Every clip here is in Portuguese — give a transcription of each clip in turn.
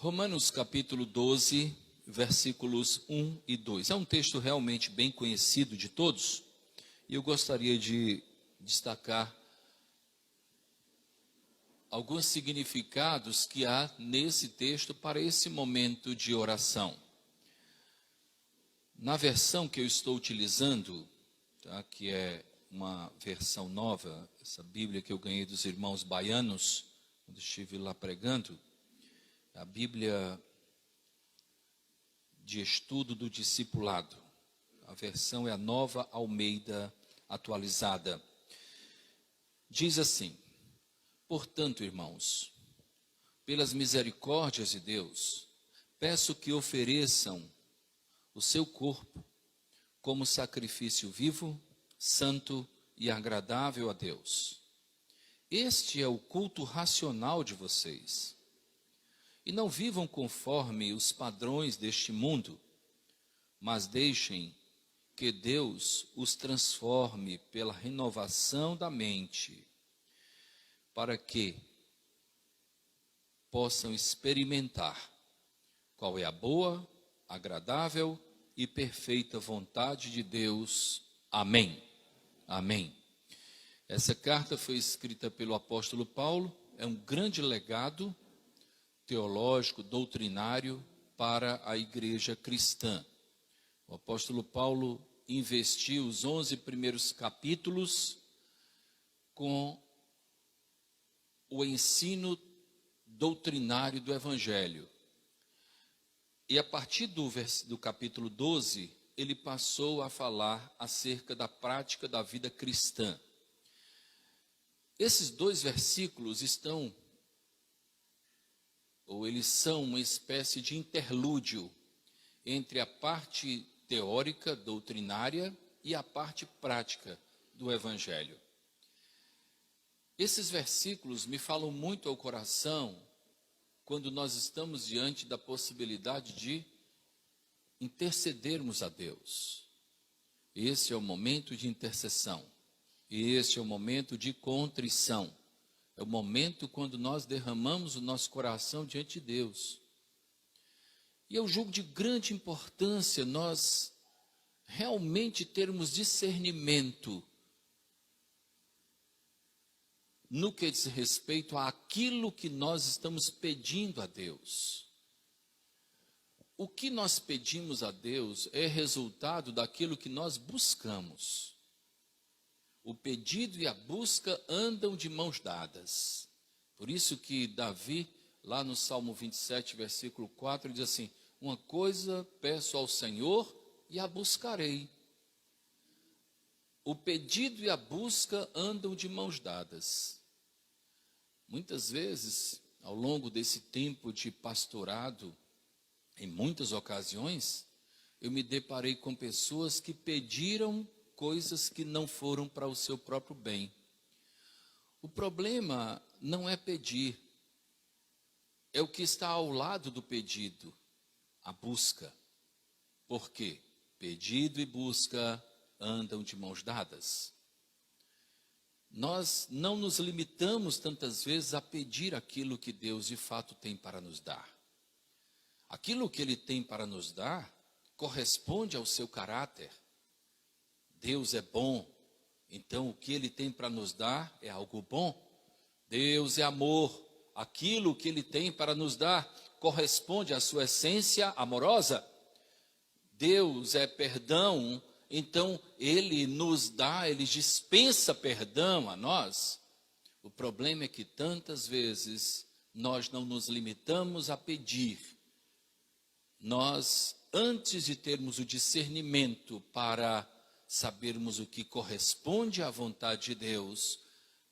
Romanos capítulo 12, versículos 1 e 2. É um texto realmente bem conhecido de todos, e eu gostaria de destacar alguns significados que há nesse texto para esse momento de oração. Na versão que eu estou utilizando, tá, que é uma versão nova, essa Bíblia que eu ganhei dos irmãos baianos, quando estive lá pregando, a Bíblia de estudo do discipulado. A versão é a Nova Almeida atualizada. Diz assim: portanto, irmãos, pelas misericórdias de Deus, peço que ofereçam o seu corpo como sacrifício vivo, santo e agradável a Deus. Este é o culto racional de vocês. E não vivam conforme os padrões deste mundo, mas deixem que Deus os transforme pela renovação da mente, para que possam experimentar qual é a boa, agradável e perfeita vontade de Deus. Amém. Amém. Essa carta foi escrita pelo apóstolo Paulo, é um grande legado teológico, doutrinário para a igreja cristã. O apóstolo Paulo investiu os 11 primeiros capítulos com o ensino doutrinário do evangelho. E a partir do capítulo 12, ele passou a falar acerca da prática da vida cristã. Esses dois versículos eles são uma espécie de interlúdio entre a parte teórica, doutrinária, e a parte prática do Evangelho. Esses versículos me falam muito ao coração quando nós estamos diante da possibilidade de intercedermos a Deus. Esse é o momento de intercessão. Esse é o momento de contrição. É o momento quando nós derramamos o nosso coração diante de Deus. E eu julgo de grande importância nós realmente termos discernimento no que diz respeito àquilo que nós estamos pedindo a Deus. O que nós pedimos a Deus é resultado daquilo que nós buscamos. O pedido e a busca andam de mãos dadas. Por isso que Davi, lá no Salmo 27, versículo 4, diz assim: uma coisa peço ao Senhor e a buscarei. O pedido e a busca andam de mãos dadas. Muitas vezes, ao longo desse tempo de pastorado, em muitas ocasiões, eu me deparei com pessoas que pediram coisas que não foram para o seu próprio bem. O problema não é pedir, é o que está ao lado do pedido, a busca. Por quê? Pedido e busca andam de mãos dadas. Nós não nos limitamos tantas vezes a pedir aquilo que Deus de fato tem para nos dar. Aquilo que Ele tem para nos dar corresponde ao seu caráter. Deus é bom, então o que Ele tem para nos dar é algo bom. Deus é amor, aquilo que Ele tem para nos dar corresponde à sua essência amorosa. Deus é perdão, então Ele nos dá, Ele dispensa perdão a nós. O problema é que tantas vezes nós não nos limitamos a pedir. Nós, antes de termos o discernimento para sabermos o que corresponde à vontade de Deus,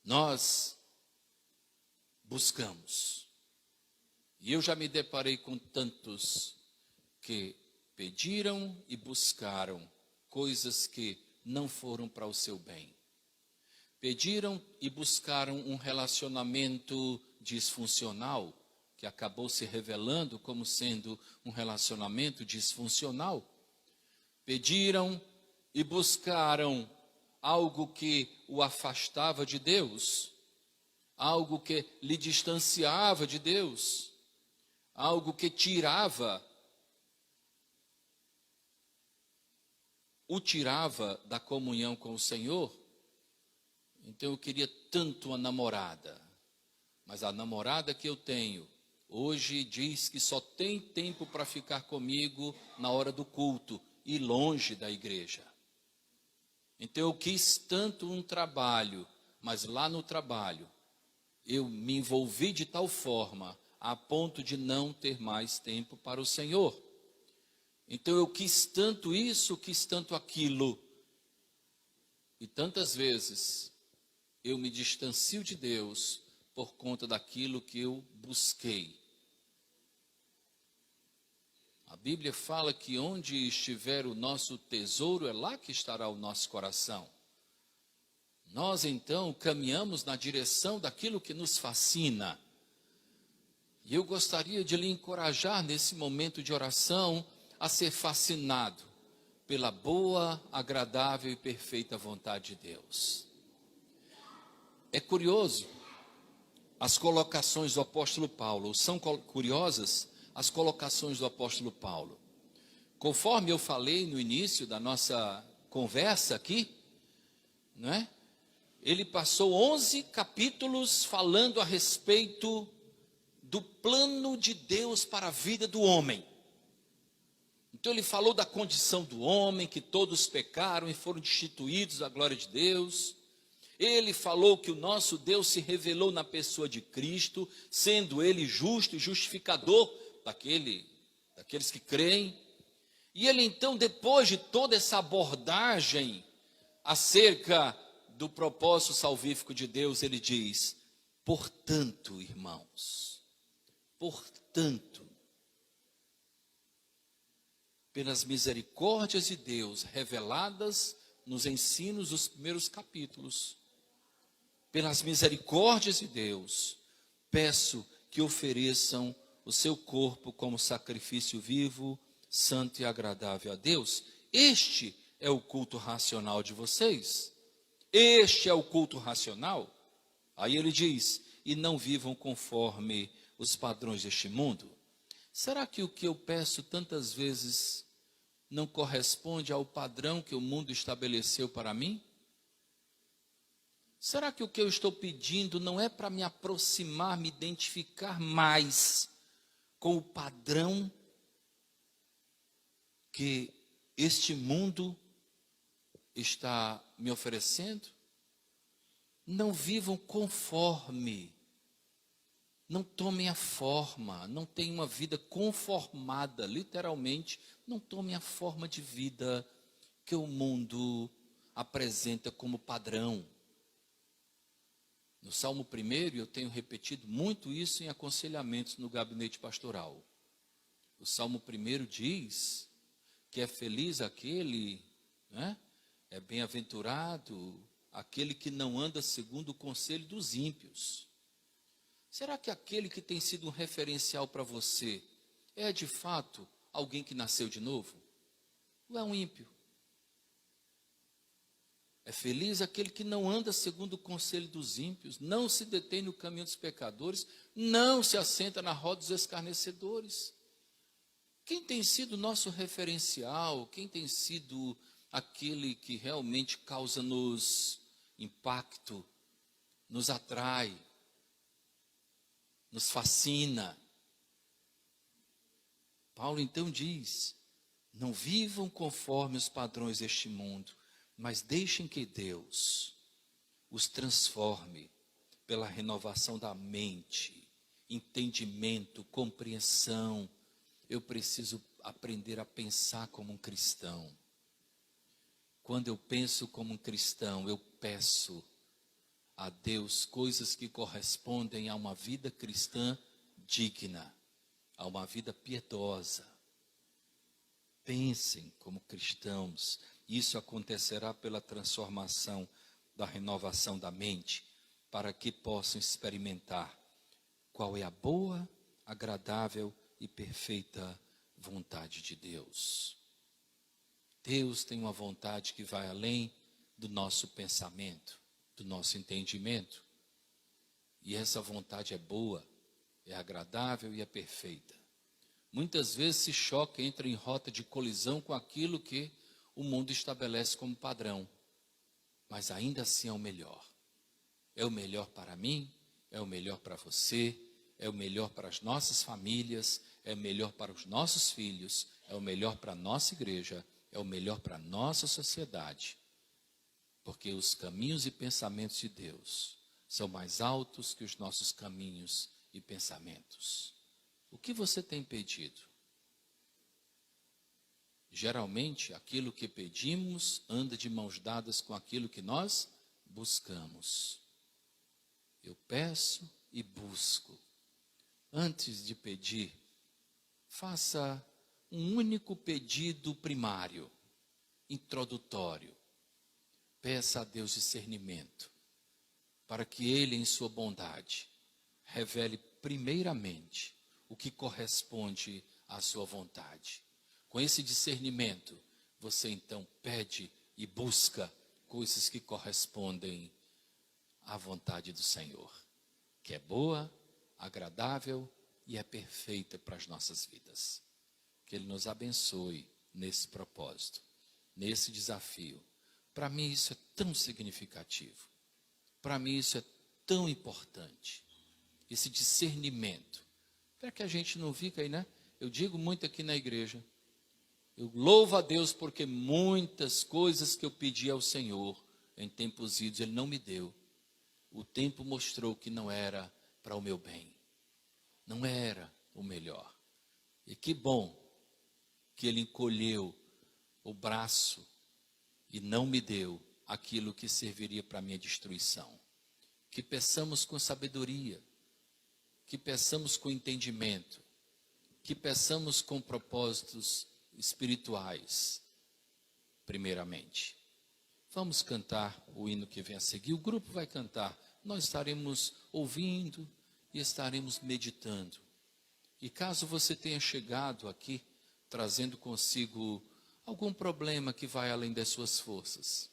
nós buscamos. E eu já me deparei com tantos que pediram e buscaram coisas que não foram para o seu bem. Pediram e buscaram um relacionamento disfuncional, que acabou se revelando como sendo um relacionamento disfuncional. Pediram e buscaram algo que o afastava de Deus, algo que lhe distanciava de Deus. algo que o tirava da comunhão com o Senhor. Então eu queria tanto uma namorada, mas a namorada que eu tenho hoje diz que só tem tempo para ficar comigo na hora do culto e longe da igreja. Então eu quis tanto um trabalho, mas lá no trabalho eu me envolvi de tal forma a ponto de não ter mais tempo para o Senhor. Então eu quis tanto isso, quis tanto aquilo. E tantas vezes eu me distancio de Deus por conta daquilo que eu busquei. A Bíblia fala que onde estiver o nosso tesouro, é lá que estará o nosso coração. Nós então caminhamos na direção daquilo que nos fascina. E eu gostaria de lhe encorajar nesse momento de oração a ser fascinado pela boa, agradável e perfeita vontade de Deus. É curioso as colocações do apóstolo Paulo, são curiosas as colocações do apóstolo Paulo. Conforme eu falei no início da nossa conversa aqui, não é? Ele passou 11 capítulos falando a respeito do plano de Deus para a vida do homem. Então ele falou da condição do homem, que todos pecaram e foram destituídos da glória de Deus. Ele falou que o nosso Deus se revelou na pessoa de Cristo, sendo ele justo e justificador daqueles que creem. E ele então, depois de toda essa abordagem acerca do propósito salvífico de Deus, ele diz: portanto, irmãos, portanto, pelas misericórdias de Deus reveladas nos ensinos dos primeiros capítulos, pelas misericórdias de Deus, peço que ofereçam o seu corpo como sacrifício vivo, santo e agradável a Deus. Este é o culto racional de vocês. Este é o culto racional. Aí ele diz: e não vivam conforme os padrões deste mundo. Será que o que eu peço tantas vezes não corresponde ao padrão que o mundo estabeleceu para mim? Será que o que eu estou pedindo não é para me aproximar, me identificar mais com o padrão que este mundo está me oferecendo? Não vivam conforme, não tomem a forma, não tenham uma vida conformada, literalmente, não tomem a forma de vida que o mundo apresenta como padrão. No Salmo 1, eu tenho repetido muito isso em aconselhamentos no gabinete pastoral. O Salmo 1 diz que é feliz aquele, né? É bem-aventurado aquele que não anda segundo o conselho dos ímpios. Será que aquele que tem sido um referencial para você é de fato alguém que nasceu de novo? Ou é um ímpio? É feliz aquele que não anda segundo o conselho dos ímpios, não se detém no caminho dos pecadores, não se assenta na roda dos escarnecedores. Quem tem sido nosso referencial? Quem tem sido aquele que realmente causa-nos impacto, nos atrai, nos fascina? Paulo então diz: não vivam conforme os padrões deste mundo, mas deixem que Deus os transforme pela renovação da mente, entendimento, compreensão. Eu preciso aprender a pensar como um cristão. Quando eu penso como um cristão, eu peço a Deus coisas que correspondem a uma vida cristã digna, a uma vida piedosa. Pensem como cristãos. Isso acontecerá pela transformação da renovação da mente, para que possam experimentar qual é a boa, agradável e perfeita vontade de Deus. Deus tem uma vontade que vai além do nosso pensamento, do nosso entendimento. E essa vontade é boa, é agradável e é perfeita. muitas vezes se choca, entra em rota de colisão com aquilo que o mundo estabelece como padrão. Mas ainda assim é o melhor. É o melhor para mim, é o melhor para você, é o melhor para as nossas famílias, é o melhor para os nossos filhos, é o melhor para a nossa igreja, é o melhor para a nossa sociedade. Porque os caminhos e pensamentos de Deus são mais altos que os nossos caminhos e pensamentos. O que você tem pedido? Geralmente, aquilo que pedimos anda de mãos dadas com aquilo que nós buscamos. Eu peço e busco. Antes de pedir, faça um único pedido primário, introdutório. Peça a Deus discernimento, para que Ele, em sua bondade, revele primeiramente o que corresponde à sua vontade. Com esse discernimento, você então pede e busca coisas que correspondem à vontade do Senhor, que é boa, agradável e é perfeita para as nossas vidas. Que Ele nos abençoe nesse propósito, nesse desafio. Para mim isso é tão significativo. Para mim isso é tão importante. Esse discernimento. Para que a gente não fique aí, né? Eu digo muito aqui na igreja. Eu louvo a Deus porque muitas coisas que eu pedi ao Senhor em tempos idos, Ele não me deu. O tempo mostrou que não era para o meu bem. Não era o melhor. E que bom que Ele encolheu o braço e não me deu aquilo que serviria para a minha destruição. Que peçamos com sabedoria, que peçamos com entendimento, que peçamos com propósitos espirituais, primeiramente. Vamos cantar o hino que vem a seguir. O grupo vai cantar. Nós estaremos ouvindo e estaremos meditando. E caso você tenha chegado aqui, trazendo consigo algum problema que vai além das suas forças,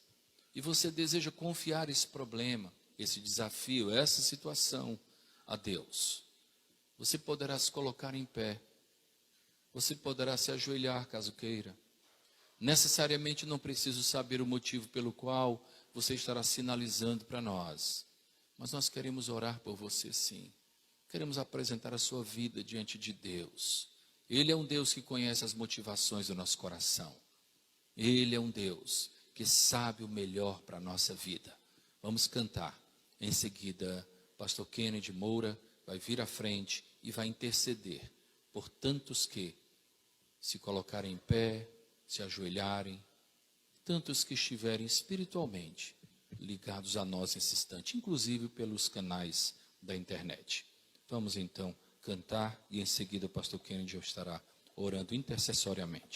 e você deseja confiar esse problema, esse desafio, essa situação a Deus, você poderá se colocar em pé. Você poderá se ajoelhar, caso queira. Necessariamente não preciso saber o motivo pelo qual você estará sinalizando para nós. Mas nós queremos orar por você, sim. Queremos apresentar a sua vida diante de Deus. Ele é um Deus que conhece as motivações do nosso coração. Ele é um Deus que sabe o melhor para a nossa vida. Vamos cantar. Em seguida, pastor Kennedy Moura vai vir à frente e vai interceder por tantos que se colocarem em pé, se ajoelharem, tantos que estiverem espiritualmente ligados a nós nesse instante, inclusive pelos canais da internet. Vamos então cantar e em seguida o pastor Kennedy estará orando intercessoriamente.